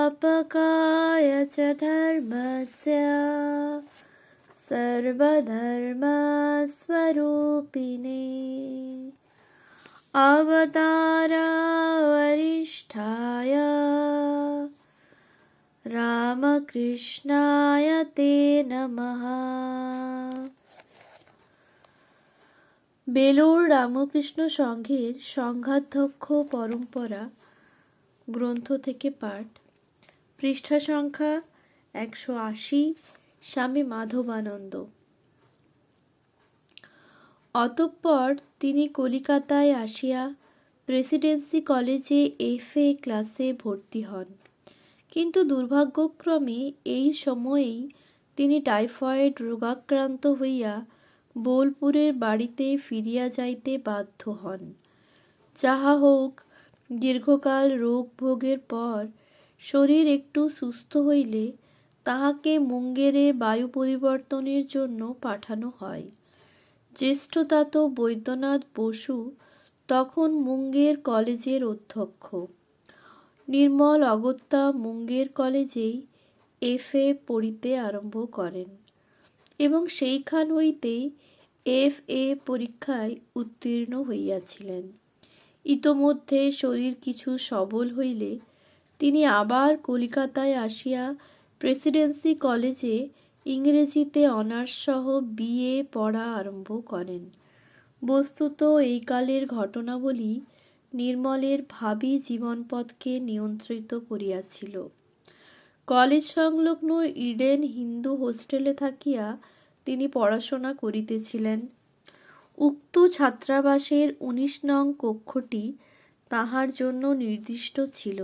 संस्थापकाय च धर्मस्य सर्वधर्मस्वरूपिणे अवतारावरिष्ठाय রামকৃষ্ণায় তে নমঃ। বেলুড় রামকৃষ্ণ সংঘের সংঘাধ্যক্ষ পরম্পরা গ্রন্থ থেকে পাঠ, পৃষ্ঠা সংখ্যা 180, স্বামী মাধবানন্দ। অতঃপর তিনি কলিকাতায় আসিয়া প্রেসিডেন্সি কলেজে FA ক্লাসে ভর্তি হন, কিন্তু দুর্ভাগ্যক্রমে এই সময়েই তিনি টাইফয়েড রোগাক্রান্ত হইয়া বোলপুরের বাড়িতে ফিরিয়া যাইতে বাধ্য হন। যাহা হোক, দীর্ঘকাল রোগ ভোগের পর শরীর একটু সুস্থ হইলে তাহাকে মুঙ্গেরে বায়ু পরিবর্তনের জন্য পাঠানো হয়। জ্যেষ্ঠতাত বৈদ্যনাথ বসু তখন মুঙ্গের কলেজের অধ্যক্ষ। নির্মল অগত্যা মুঙ্গের কলেজেই FA পড়িতে আরম্ভ করেন এবং সেইখান হইতেই FA পরীক্ষায় উত্তীর্ণ হইয়াছিলেন। ইতোমধ্যে শরীর কিছু সবল হইলে তিনি আবার কলিকাতায় আসিয়া প্রেসিডেন্সি কলেজে ইংরেজিতে অনার্স সহ BA পড়া আরম্ভ করেন। বস্তুত এই কালের ঘটনাবলী নির্মলের ভাবী জীবনপথকে নিয়ন্ত্রিত করিয়াছিল। কলেজ সংলগ্ন ইডেন হিন্দু হোস্টেলে থাকিয়া তিনি পড়াশোনা করিতেছিলেন। উক্ত ছাত্রাবাসের 19 নং কক্ষটি তাহার জন্য নির্দিষ্ট ছিল।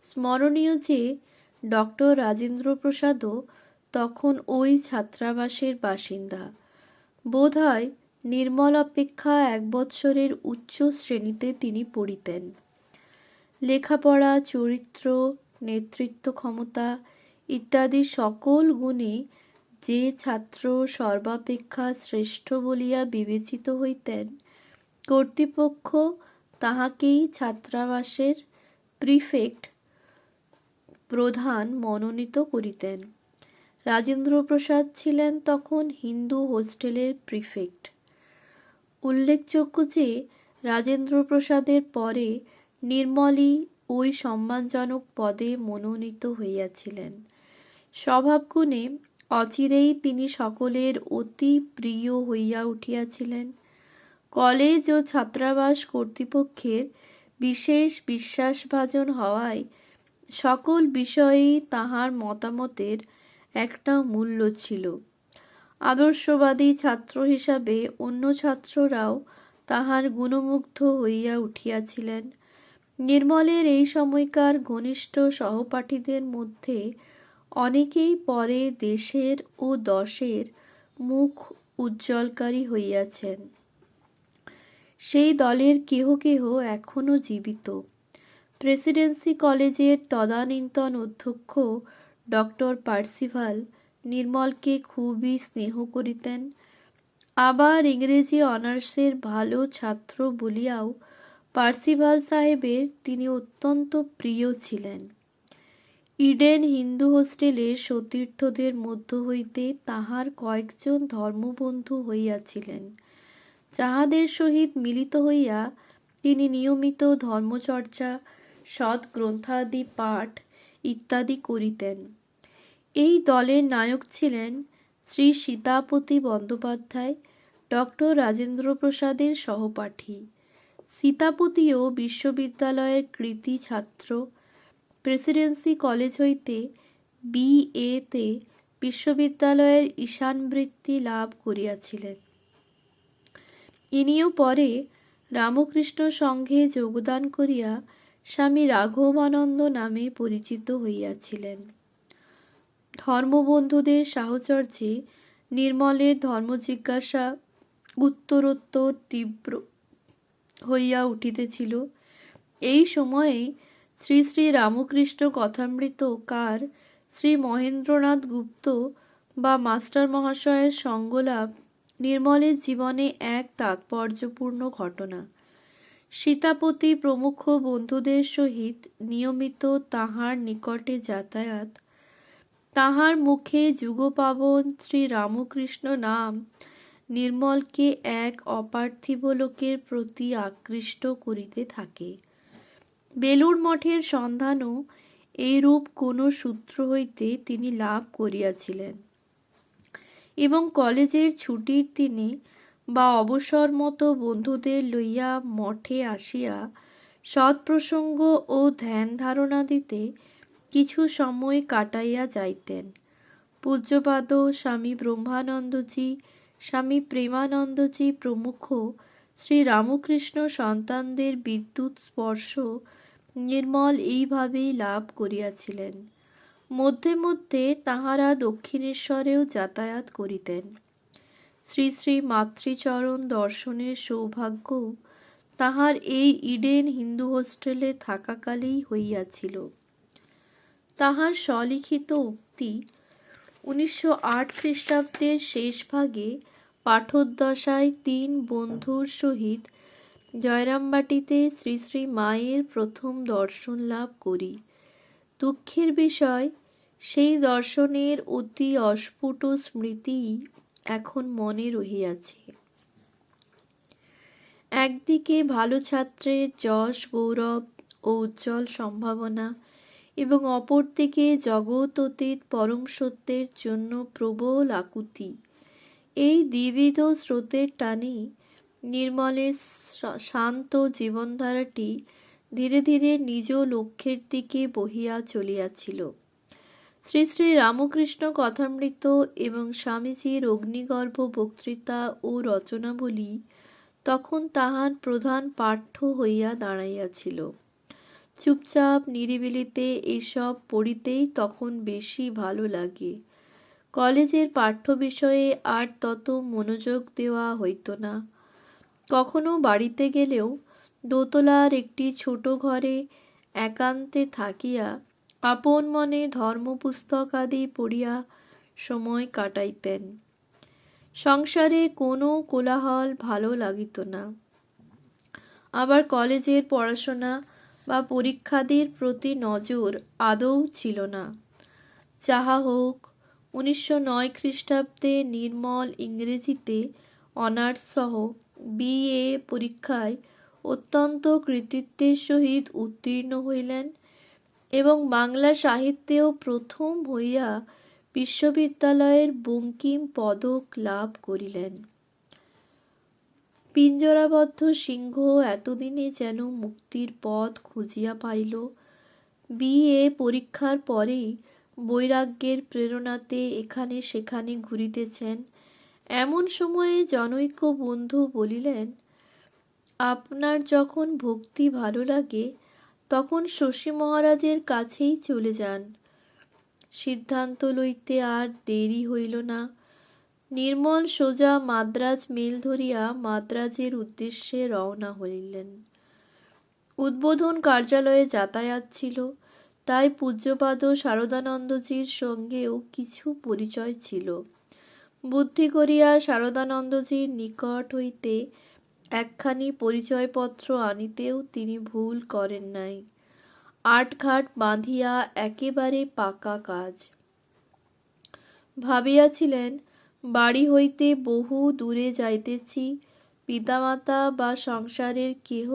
স্মরণীয় যে ডক্টর রাজেন্দ্র প্রসাদও তখন ওই ছাত্রাবাসের বাসিন্দা। বোধ হয় নির্মল অপেক্ষা 1 বৎসরের উচ্চ শ্রেণীতে তিনি পড়িতেন। লেখাপড়া, চরিত্র, নেতৃত্ব ক্ষমতা ইত্যাদি সকল গুণে যে ছাত্র সর্বাপেক্ষা শ্রেষ্ঠ বলিয়া বিবেচিত হইতেন, কর্তৃপক্ষ তাহাকেই ছাত্রাবাসের প্রিফেক্ট প্রধান মনোনীত করিতেন। রাজেন্দ্র প্রসাদ ছিলেন তখন হিন্দু হোস্টেলের প্রিফেক্ট। উল্লেখযোগ্য যে রাজেন্দ্র প্রসাদের পরে নির্মলই ওই সম্মানজনক পদে মনোনীত হইয়াছিলেন। স্বভাবগুণে অচিরেই তিনি সকলের অতি প্রিয় হইয়া উঠিয়াছিলেন। কলেজ ও ছাত্রাবাস কর্তৃপক্ষের বিশেষ বিশ্বাসভাজন হওয়ায় সকল বিষয়েই তাহার মতামতের একটা মূল্য ছিল। আদর্শবাদী ছাত্র হিসাবে অন্য ছাত্ররাও তাহার গুণমুগ্ধ হইয়া উঠিয়াছিলেন। নির্মলের এই সময়কার ঘনিষ্ঠ সহপাঠীদের মধ্যে অনেকেই পরে দেশের ও দশের মুখ উজ্জ্বলকারী হইয়াছেন। সেই দলের কেহ কেহ এখনও জীবিত। প্রেসিডেন্সি কলেজের তদানীন্তন অধ্যক্ষ ডক্টর পার্সিভাল নির্মলকে খুবই স্নেহ করিতেন। আবার ইংরেজি অনার্সের ভালো ছাত্র বলিয়াও পার্সিভাল সাহেবের তিনি অত্যন্ত প্রিয় ছিলেন। ইডেন হিন্দু হোস্টেলে সতীর্থদের মধ্য হইতে তাহার কয়েকজন ধর্মবন্ধু হইয়াছিলেন, যাহাদের সহিত মিলিত হইয়া তিনি নিয়মিত ধর্মচর্চা, সৎ গ্রন্থাদি পাঠ ইত্যাদি করিতেন। এই দলের নায়ক ছিলেন শ্রী সীতাপতি বন্দ্যোপাধ্যায়, ডক্টর রাজেন্দ্র প্রসাদের সহপাঠী। সীতাপতিও বিশ্ববিদ্যালয়ের কৃতী ছাত্র। প্রেসিডেন্সি কলেজ হইতে BA-তে বিশ্ববিদ্যালয়ের ঈশানবৃত্তি লাভ করিয়াছিলেন। ইনিও পরে রামকৃষ্ণ সংঘে যোগদান করিয়া স্বামী রাঘবানন্দ নামে পরিচিত হইয়াছিলেন। ধর্মবন্ধুদের সাহচর্যে নির্মলের ধর্মজিজ্ঞাসা উত্তরোত্তর তীব্র হইয়া উঠিতেছিল। এই সময়ে শ্রী শ্রী রামকৃষ্ণ কথামৃতকার শ্রী মহেন্দ্রনাথ গুপ্ত বা মাস্টার মহাশয়ের সঙ্গলাভ নির্মলের জীবনে এক তাৎপর্যপূর্ণ ঘটনা। সীতাপতি প্রমুখ বন্ধুদের সহিত নিয়মিত তাহার নিকটে যাতায়াত, তাহার মুখে যুগপাবন শ্রী রামকৃষ্ণ নাম নির্মলকে এক অপার্থিব লোকের প্রতি আকৃষ্ট করিতে থাকে। বেলুড় মঠের সন্ধানও এইরূপ কোনো সূত্র হইতে তিনি লাভ করিয়াছিলেন, এবং কলেজের ছুটির দিনে বা অবসর মতো বন্ধুদের লইয়া মঠে আসিয়া সৎপ্রসঙ্গ ও ধ্যান ধারণা দিতে কিছু সময় কাটাইয়া যাইতেন। পূজ্যপাদ স্বামী ব্রহ্মানন্দজি, স্বামী প্রেমানন্দজি প্রমুখ শ্রী রামকৃষ্ণ সন্তানদের বিদ্যুৎ স্পর্শ নির্মল এইভাবেই লাভ করিয়াছিলেন। মধ্যে মধ্যে তাঁহারা দক্ষিণেশ্বরেও যাতায়াত করিতেন। শ্রী শ্রী মাতৃচরণ দর্শনের সৌভাগ্য তাহার এই ইডেন হিন্দু হোস্টেলে থাকাকালেই হইয়াছিল। তাহার স্বলিখিত উক্তি 1908 খ্রিস্টাব্দের শেষ ভাগে পাঠোদ্দশায় 3 বন্ধুর সহিত জয়রামবাটিতে শ্রী শ্রী মায়ের প্রথম দর্শন লাভ করি। দুঃখের বিষয়, সেই দর্শনের অতি অস্ফুট স্মৃতি এখন মনে রহিয়াছে। একদিকে ভালো ছাত্রের যশ গৌরব ও উজ্জ্বল সম্ভাবনা, এবং অপরদিকে জগৎ অতীত পরম সত্যের জন্য প্রবল আকুতি। এই দ্বিবিধ স্রোতের টানে নির্মলের শান্ত জীবনধারাটি ধীরে ধীরে নিজ লক্ষ্যের দিকে বহিয়া চলিয়াছিল। শ্রী শ্রী রামকৃষ্ণ কথামৃত এবং স্বামীজির অগ্নিগর্ভ বক্তৃতা ও রচনাবলী তখন তাহার প্রধান পাঠ্য হইয়া দাঁড়াইয়াছিল। চুপচাপ নিরিবিলিতে এইসব পড়িতেই তখন বেশি ভালো লাগে। কলেজের পাঠ্য বিষয়ে আর তত মনোযোগ দেওয়া হইত না। কখনো বাড়িতে গেলেও দোতলার একটি ছোট ঘরে একান্তে থাকিয়া আপন মনে ধর্মপুস্তকাদি পড়িয়া সময় কাটাইতেন। সংসারে কোনো কোলাহল ভালো লাগিত না। আবার কলেজের পড়াশোনা বা পরীক্ষাদির প্রতি নজর আদৌ ছিল না। যাহা হোক, 1909 খ্রিস্টাব্দে নির্মল ইংরেজিতে অনার্স সহ BA পরীক্ষায় অত্যন্ত কৃতিত্বের সহিত উত্তীর্ণ হইলেন, এবং বাংলা সাহিত্যেও প্রথম হইয়া বিশ্ববিদ্যালয়ের বঙ্কিম পদক লাভ করিলেন। পিঞ্জরাবদ্ধ সিংহ এতদিনে যেন মুক্তির পথ খুঁজিয়া পাইল। BA পরীক্ষার পরেই বৈরাগ্যের প্রেরণাতে এখানে সেখানে ঘুরিতেছেন। এমন সময়ে জনৈক বন্ধু বলিলেন, আপনার যখন ভক্তি ভালো লাগে তখন শশী মহারাজের কাছেই চলে যান। সিদ্ধান্ত লইতে আর দেরি হইল না। নির্মল সোজা মাদ্রাজ মেল ধরিয়া মাদ্রাজের উদ্দেশ্যে রওনা হইলেন। উদ্বোধন কার্যালয়ে যাতায়াত ছিল, তাই পূজ্যপাদ শারদানন্দজির সঙ্গেও কিছু পরিচয় ছিল। বুদ্ধি করিয়া শারদানন্দজির নিকট হইতে একখানি পরিচয়পত্র আনিতেও তিনি ভুল করেন নাই। আটঘাট বাঁধিয়া একেবারে পাকা কাজ। ভাবিয়াছিলেন, বাড়ি হইতে বহু দূরে যাইতেছি, পিতামাতা বা সংসারের কেহ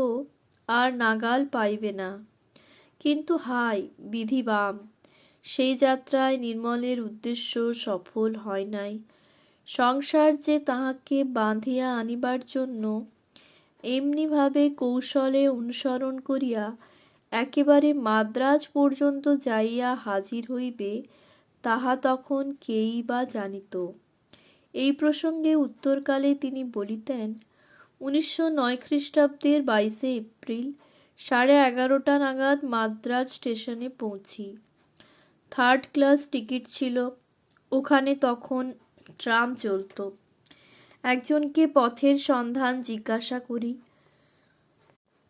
আর নাগাল পাইবে না। কিন্তু হায় বিধি বাম, সেই যাত্রায় নির্মলের উদ্দেশ্য সফল হয় নাই। সংসার যে তাহাকে বাঁধিয়া আনিবার জন্য এমনিভাবে কৌশলে অনুসরণ করিয়া একেবারে মাদ্রাজ পর্যন্ত যাইয়া হাজির হইবে, তাহা তখন কেই বা জানিত। এই প্রসঙ্গে উত্তরকালে তিনি বলিতেন, 1909 খ্রিস্টাব্দের 22 এপ্রিল 11:30 নাগাদ মাদ্রাজ স্টেশনে পৌঁছি। 3rd ক্লাস টিকিট ছিল। ওখানে তখন ট্রাম চলত। একজনকে পথের সন্ধান জিজ্ঞাসা করি।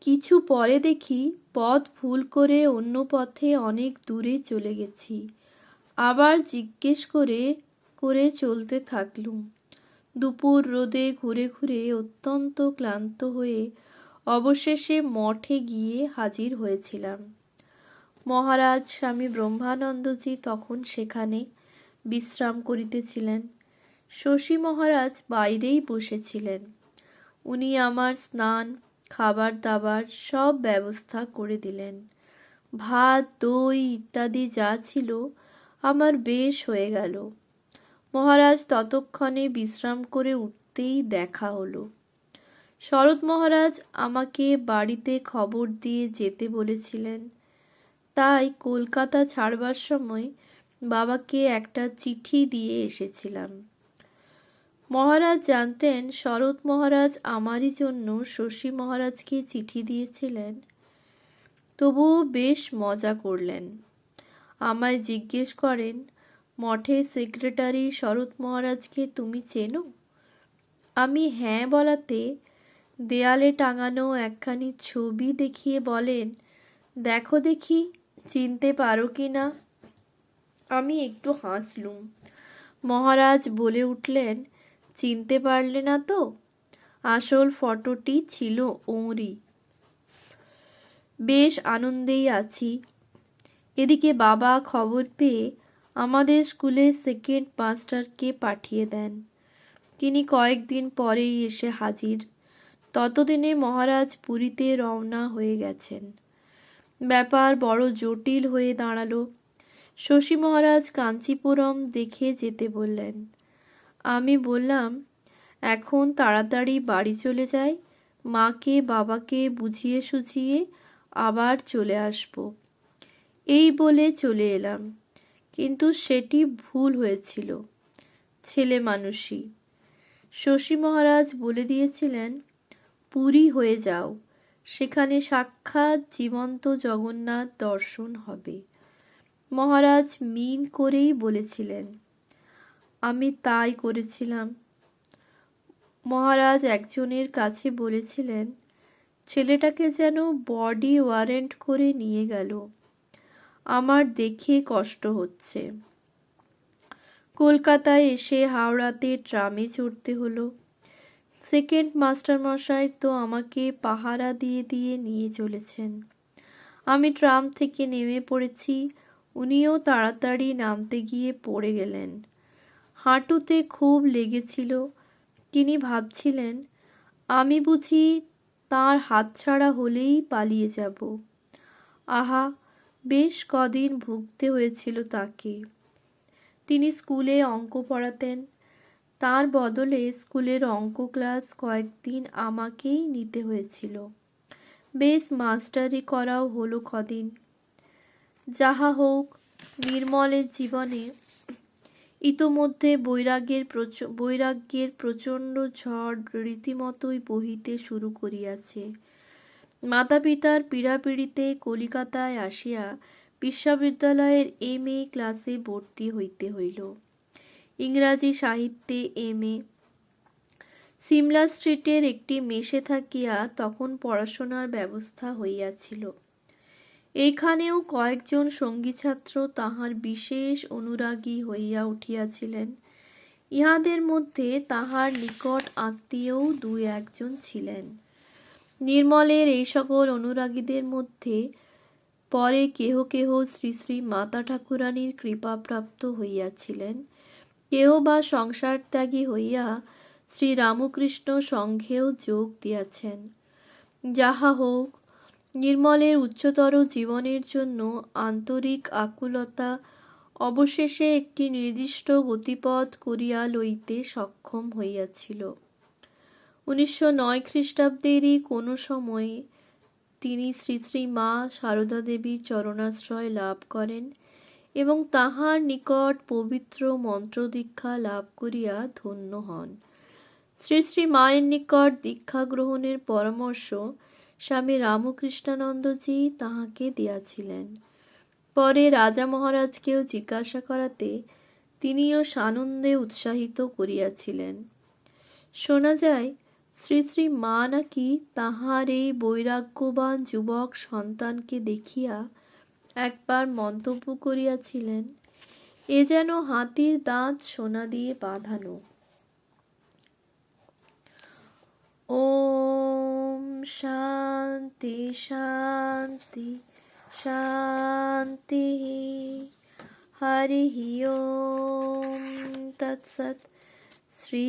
কিছু পরে দেখি পথ ভুল করে অন্য পথে অনেক দূরে চলে গেছি। আবার জিজ্ঞেস করে করে চলতে থাকলুম। দুপুর রোদে ঘুরে ঘুরে অত্যন্ত ক্লান্ত হয়ে অবশেষে মঠে গিয়ে হাজির হয়েছিলাম। মহারাজ স্বামী ব্রহ্মানন্দজি তখন সেখানে বিশ্রাম করিতেছিলেন। শশী মহারাজ বাইরেই বসেছিলেন। উনি আমার স্নান, খাবার দাবার সব ব্যবস্থা করে দিলেন। ভাত, দই ইত্যাদি যা ছিল আমার বেশ হয়ে গেল। মহারাজ ততক্ষণে বিশ্রাম করে উঠতেই দেখা হলো। শরৎ মহারাজ আমাকে বাড়িতে খবর দিয়ে যেতে বলেছিলেন, তাই কলকাতা ছাড়বার সময় বাবাকে একটা চিঠি দিয়ে এসেছিলাম। মহারাজ জানতেন শরৎ মহারাজ আমারই জন্য শশী মহারাজকে চিঠি দিয়েছিলেন, তবুও বেশ মজা করলেন। আমায় জিজ্ঞেস করেন, মঠের সেক্রেটারি শরৎ মহারাজকে তুমি চেনো? আমি হ্যাঁ বলাতে দেয়ালে টাঙানো একখানি ছবি দেখিয়ে বলেন, দেখো দেখি চিনতে পারো কি না। আমি একটু হাসলুম। মহারাজ বলে উঠলেন, চিনতে পারলে না তো? আসল ফটোটি ছিল ওঁরই। বেশ আনন্দেই আছি। এদিকে বাবা খবর পেয়ে আমাদের স্কুলের সেকেন্ড মাস্টারকে পাঠিয়ে দেন। তিনি কয়েকদিন পরেই এসে হাজির। ততদিনে মহারাজ পুরীতে রওনা হয়ে গেছেন। ব্যাপার বড় জটিল হয়ে দাঁড়ালো। শশী মহারাজ কাঞ্চিপুরম দেখে যেতে বললেন। আমি বললাম, এখন তাড়াতাড়ি বাড়ি চলে যাই, মাকে বাবাকে বুঝিয়ে সুঝিয়ে আবার চলে আসব। এই বলে চলে এলাম, কিন্তু সেটি ভুল হয়েছিল। ছেলে মানুষই। শশী মহারাজ বলে দিয়েছিলেন, পুরী হয়ে যাও, সেখানে সাক্ষাৎ জীবন্ত জগন্নাথ দর্শন হবে। মহারাজ মিন করেই বলেছিলেন। আমি তাই করেছিলাম। মহারাজ একজনের কাছে বলেছিলেন, ছেলেটাকে যেন বডি ওয়ারেন্ট করে নিয়ে গেল। আমার দেখে কষ্ট হচ্ছে। কলকাতায় এসে হাওড়াতে ট্রামে চড়তে হলো। সেকেন্ড মাস্টারমশাই তো আমাকে পাহারা দিয়ে দিয়ে নিয়ে চলেছেন। আমি ট্রাম থেকে নেমে পড়েছি, উনিও তাড়াতাড়ি নামতে গিয়ে পড়ে গেলেন। হাঁটুতে খুব লেগেছিল। তিনি ভাবছিলেন, আমি বুঝি তাঁর হাতছাড়া হলেই পালিয়ে যাব। আহা, বেশ কদিন ভুগতে হয়েছিল তাকে। তিনি স্কুলে অঙ্ক পড়াতেন। তার বদলে স্কুলের অঙ্ক ক্লাস কয়েকদিন আমাকেই নিতে হয়েছিল। বেশ মাস্টারি করাও হলো কদিন। যাহা হোক, নির্মলের জীবনে ইতোমধ্যে বৈরাগ্যের প্রচণ্ড ঝড় রীতিমতোই বহিতে শুরু করিয়াছে। মাতা পিতার পীড়াপিড়িতে কলিকাতায় আসিয়া বিশ্ববিদ্যালয়ের MA ক্লাসে ভর্তি হইতে হইল। ইংরাজি সাহিত্যে MA। সিমলা স্ট্রিটের একটি মেসে থাকিয়া তখন পড়াশোনার ব্যবস্থা হইয়াছিল। এইখানেও কয়েকজন সঙ্গী ছাত্র তাহার বিশেষ অনুরাগী হইয়া উঠিয়াছিলেন। ইহাদের মধ্যে তাহার নিকট আত্মীয়ও দুই একজন ছিলেন। নির্মলের এই সকল অনুরাগীদের মধ্যে পরে কেহ কেহ শ্রী শ্রী মাতা ঠাকুরানীর কৃপাপ্রাপ্ত হইয়াছিলেন, কেহ বা সংসার ত্যাগী হইয়া শ্রী রামকৃষ্ণ সংঘেও যোগ দিয়াছেন। যাহা হোক, নির্মলের উচ্চতর জীবনের জন্য আন্তরিক আকুলতা অবশেষে একটি নির্দিষ্ট গতিপথ করিয়া লইতে সক্ষম হইয়াছিল। 1909 খ্রিস্টাব্দেরই কোনো সময়ে তিনি শ্রী শ্রী মা সারদা দেবীর চরণাশ্রয় লাভ করেন এবং তাহার নিকট পবিত্র মন্ত্রদীক্ষা লাভ করিয়া ধন্য হন। শ্রী শ্রী মায়ের নিকট দীক্ষা গ্রহণের পরামর্শ স্বামী রামকৃষ্ণানন্দজি তাহাকে দিয়াছিলেন। পরে রাজা মহারাজকেও জিজ্ঞাসা করাতে তিনিও সানন্দে উৎসাহিত করিয়াছিলেন। শোনা যায়, শ্রী শ্রী মা নাকি তাহার এই বৈরাগ্যবান যুবক সন্তানকে দেখিয়া একবার মন্তব্য করিয়াছিলেন, এ যেন হাতির দাঁত সোনা দিয়ে বাঁধানো। ওম শান্তি শান্তি শান্তি। হরি ওম তৎসৎ। শ্রী